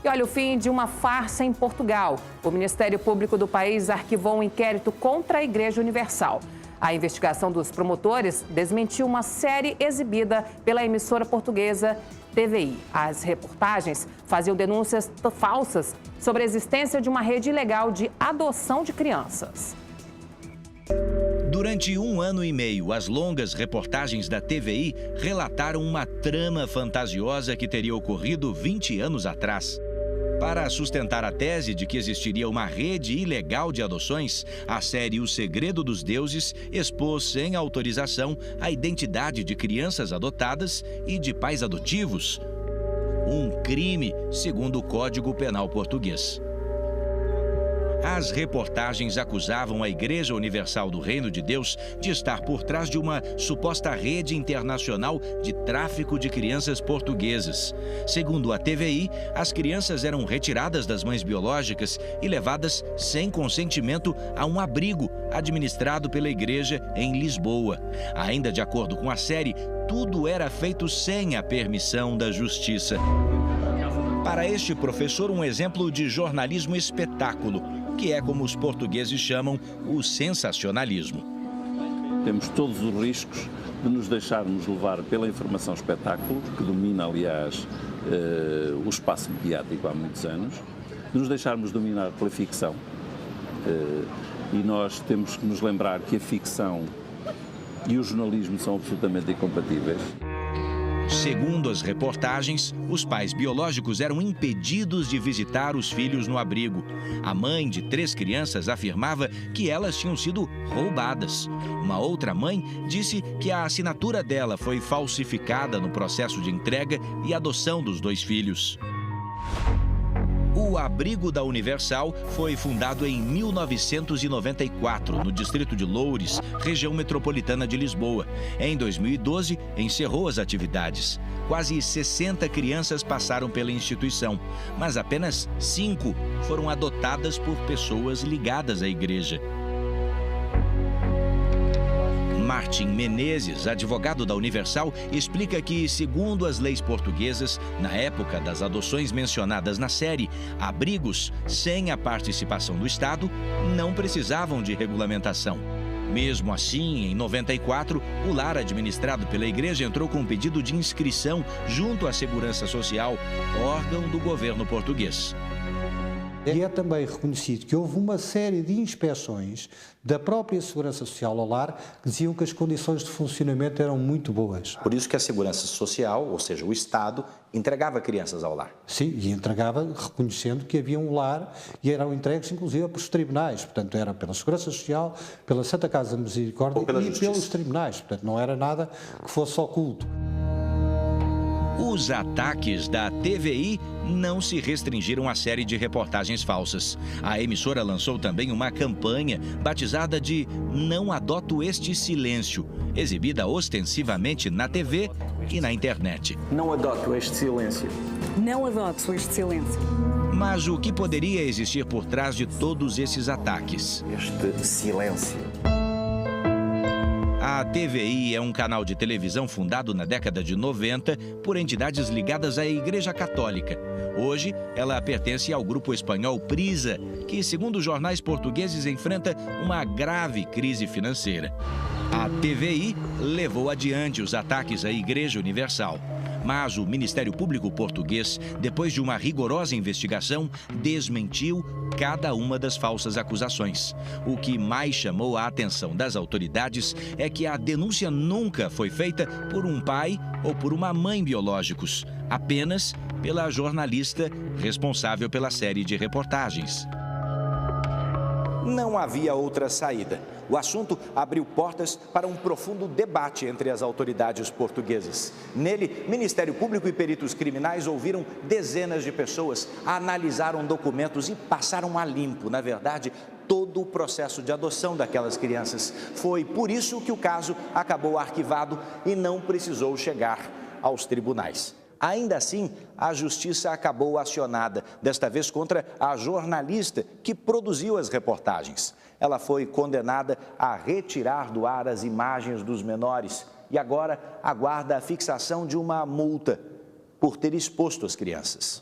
E olha, o fim de uma farsa em Portugal. O Ministério Público do país arquivou um inquérito contra a Igreja Universal. A investigação dos promotores desmentiu uma série exibida pela emissora portuguesa TVI. As reportagens faziam denúncias falsas sobre a existência de uma rede ilegal de adoção de crianças. Durante 1 ano e meio, as longas reportagens da TVI relataram uma trama fantasiosa que teria ocorrido 20 anos atrás. Para sustentar a tese de que existiria uma rede ilegal de adoções, a série O Segredo dos Deuses expôs sem autorização a identidade de crianças adotadas e de pais adotivos. Um crime, segundo o Código Penal português. As reportagens acusavam a Igreja Universal do Reino de Deus de estar por trás de uma suposta rede internacional de tráfico de crianças portuguesas. Segundo a TVI, as crianças eram retiradas das mães biológicas e levadas sem consentimento a um abrigo administrado pela Igreja em Lisboa. Ainda de acordo com a série, tudo era feito sem a permissão da Justiça. Para este professor, um exemplo de jornalismo espetáculo, que é como os portugueses chamam o sensacionalismo. Temos todos os riscos de nos deixarmos levar pela informação espetáculo, que domina, aliás, o espaço mediático há muitos anos, de nos deixarmos dominar pela ficção. E nós temos que nos lembrar que a ficção e o jornalismo são absolutamente incompatíveis. Segundo as reportagens, os pais biológicos eram impedidos de visitar os filhos no abrigo. A mãe de 3 crianças afirmava que elas tinham sido roubadas. Uma outra mãe disse que a assinatura dela foi falsificada no processo de entrega e adoção dos 2 filhos. O Abrigo da Universal foi fundado em 1994, no distrito de Loures, região metropolitana de Lisboa. Em 2012, encerrou as atividades. Quase 60 crianças passaram pela instituição, mas apenas 5 foram adotadas por pessoas ligadas à igreja. Martim Menezes, advogado da Universal, explica que, segundo as leis portuguesas, na época das adoções mencionadas na série, abrigos sem a participação do Estado não precisavam de regulamentação. Mesmo assim, em 94, o lar administrado pela Igreja entrou com um pedido de inscrição junto à Segurança Social, órgão do governo português. E é também reconhecido que houve uma série de inspeções da própria Segurança Social ao lar que diziam que as condições de funcionamento eram muito boas. Por isso que a Segurança Social, ou seja, o Estado, entregava crianças ao lar. Sim, e entregava reconhecendo que havia um lar e eram entregues inclusive pelos tribunais. Portanto, era pela Segurança Social, pela Santa Casa da Misericórdia e pelos tribunais. Portanto, não era nada que fosse oculto. Os ataques da TVI não se restringiram à série de reportagens falsas. A emissora lançou também uma campanha batizada de Não Adoto Este Silêncio, exibida ostensivamente na TV e na internet. Não adoto este silêncio. Não adoto este silêncio. Mas o que poderia existir por trás de todos esses ataques? Este silêncio. A TVI é um canal de televisão fundado na década de 90 por entidades ligadas à Igreja Católica. Hoje, ela pertence ao grupo espanhol Prisa, que, segundo jornais portugueses, enfrenta uma grave crise financeira. A TVI levou adiante os ataques à Igreja Universal. Mas o Ministério Público português, depois de uma rigorosa investigação, desmentiu cada uma das falsas acusações. O que mais chamou a atenção das autoridades é que a denúncia nunca foi feita por um pai ou por uma mãe biológicos, apenas pela jornalista responsável pela série de reportagens. Não havia outra saída. O assunto abriu portas para um profundo debate entre as autoridades portuguesas. Nele, Ministério Público e peritos criminais ouviram dezenas de pessoas, analisaram documentos e passaram a limpo, na verdade, todo o processo de adoção daquelas crianças. Foi por isso que o caso acabou arquivado e não precisou chegar aos tribunais. Ainda assim, a justiça acabou acionada, desta vez contra a jornalista que produziu as reportagens. Ela foi condenada a retirar do ar as imagens dos menores e agora aguarda a fixação de uma multa por ter exposto as crianças.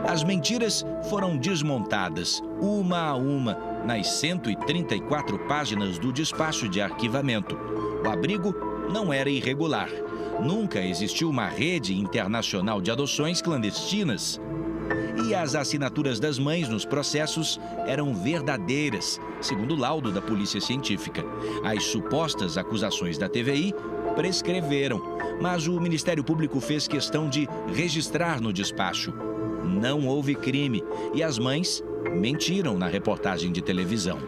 As mentiras foram desmontadas, uma a uma, nas 134 páginas do despacho de arquivamento. O abrigo não era irregular. Nunca existiu uma rede internacional de adoções clandestinas. E as assinaturas das mães nos processos eram verdadeiras, segundo o laudo da Polícia Científica. As supostas acusações da TVI prescreveram, mas o Ministério Público fez questão de registrar no despacho. Não houve crime e as mães mentiram na reportagem de televisão.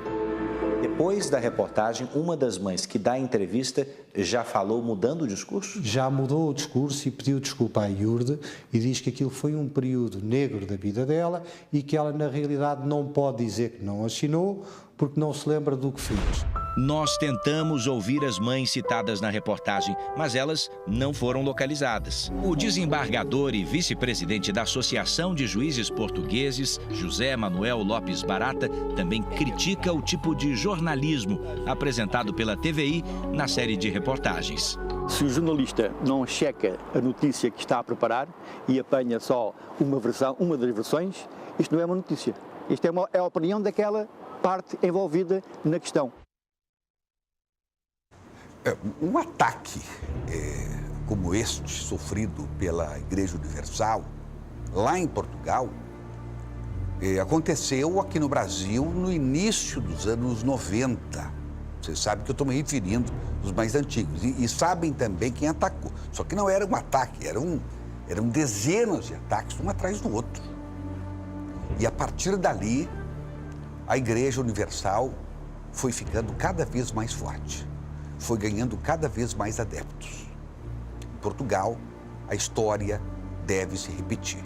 Depois da reportagem, uma das mães que dá a entrevista já falou mudando o discurso? Já mudou o discurso e pediu desculpa à IURD e diz que aquilo foi um período negro da vida dela e que ela, na realidade, não pode dizer que não assinou porque não se lembra do que fez. Nós tentamos ouvir as mães citadas na reportagem, mas elas não foram localizadas. O desembargador e vice-presidente da Associação de Juízes Portugueses, José Manuel Lopes Barata, também critica o tipo de jornalismo apresentado pela TVI na série de reportagens. Se o jornalista não checa a notícia que está a preparar e apanha só uma das versões, isto não é uma notícia. Isto é a opinião daquela parte envolvida na questão. Um ataque como este, sofrido pela Igreja Universal, lá em Portugal, aconteceu aqui no Brasil no início dos anos 90. Vocês sabem que eu estou me referindo aos mais antigos. E sabem também quem atacou. Só que não era um ataque, eram dezenas de ataques, um atrás do outro. E a partir dali, a Igreja Universal foi ficando cada vez mais forte. Foi ganhando cada vez mais adeptos. Em Portugal, a história deve se repetir.